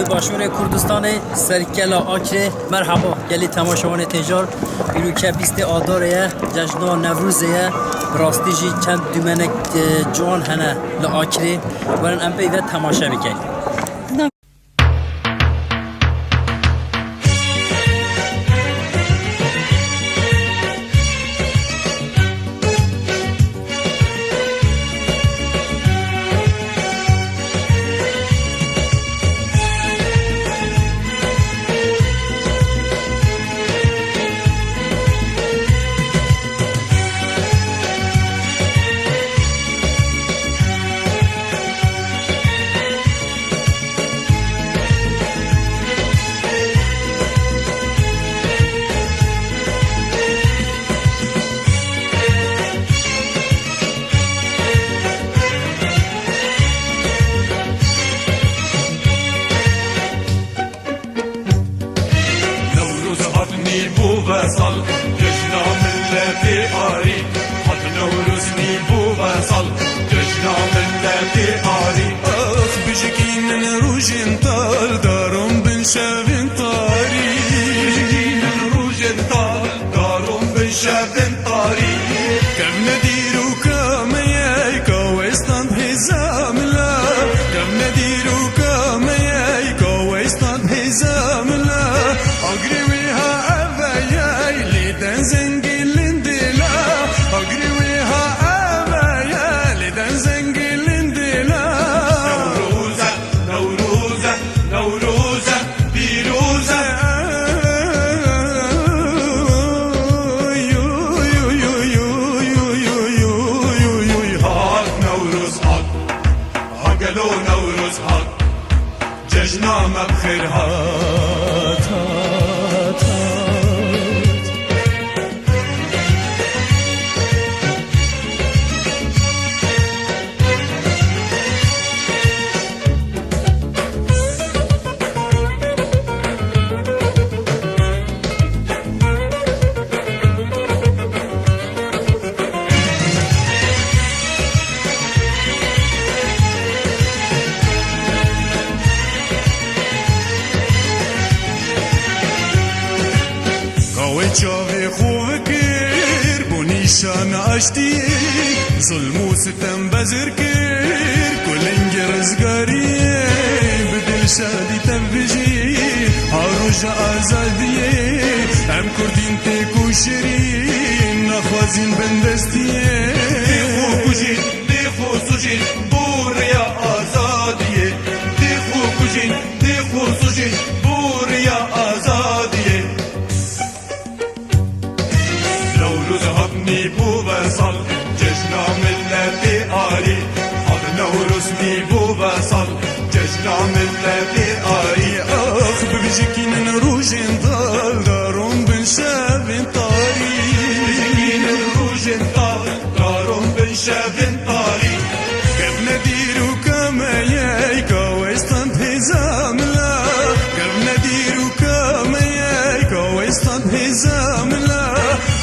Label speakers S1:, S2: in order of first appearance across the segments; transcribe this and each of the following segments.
S1: باشور کردستان سرکلا آکره مرحبا گلی تماشاوان تجار بیرو که بیست آداره جشنا نوروزه براستی جی چند دومنک جوان هنه لآکره ورن ام بیوه تماشا بکنی
S2: وصل جشنا ملتي آري حط نورسني بو وصل جشنا ملتي آري أخ بجكين نروجن طال دارم بن شافن طاري بجكين نروجن طال دارم بن شافن طاري كم نديرو كم يايكا ويستان حزام لا كم نديرو كم يايكا ويستان حزام لا أقربيها زنجلين دلا أقربيها أبايا لدن زنجلين دلا نوروزة نوروزة نوروزة بيروزة هاك نوروز هاك هاقلو نوروز هاك ججنا مبخير هات جاوی خوب کر بونیشان اشتی ظلم و ستم بزر کر کلنگ رزگاری بدل شادی تبجی هاروج آزادیه هم کردین تکو شرین نخوازین بندستیه دیخو کجین دیخو سوجین بوریا آزادیه دیخو کجین دیخو سوجین بوریا آزادیه هبني بو بصل جشنا ملتي آري هذا نورسني بو بصل جشنا ملتي آري أخ ببجكين نروجن ضل دارم بن شافن طاري بجكين نروجن ضل دارم بن شافن طاري كيف نديرو كما يايكا ويستان حزام لا كيف نديرو كما يايكا ويستان حزام لا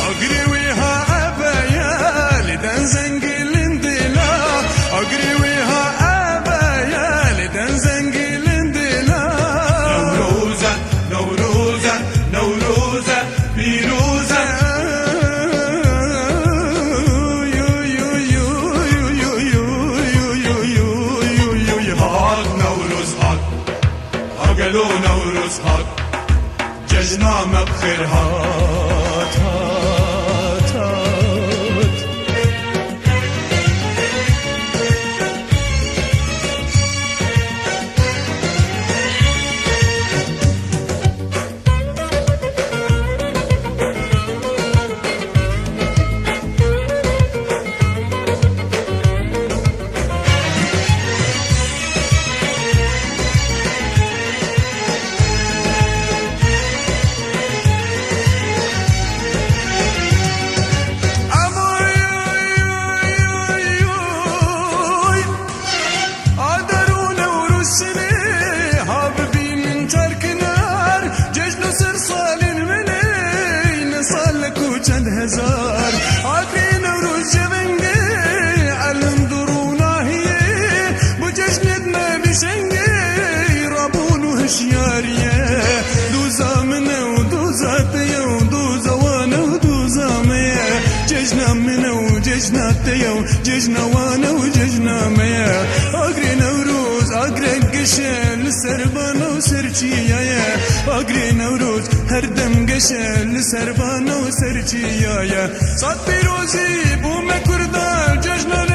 S2: أقريويها أبايا لدن زنجلين دلا أقريويها أبايا لدن زنجلين دلا نوروزة نوروزة نوروزة بيروزة هاك نوروز هاك هاقلو نوروز هاك ججنا مبخير هات هات هات هوشیاریه دوزا منه و دوزاتیه و دوزوانه و دوزامه ججنا منه و ججناتیه و ججنوانه و ججنامه آگری نوروز آگری گشه لسربانه و سرچیه آگری نوروز هر دم گشه لسربانه و سرچیه صد پیروزی بوم کردال ججنانه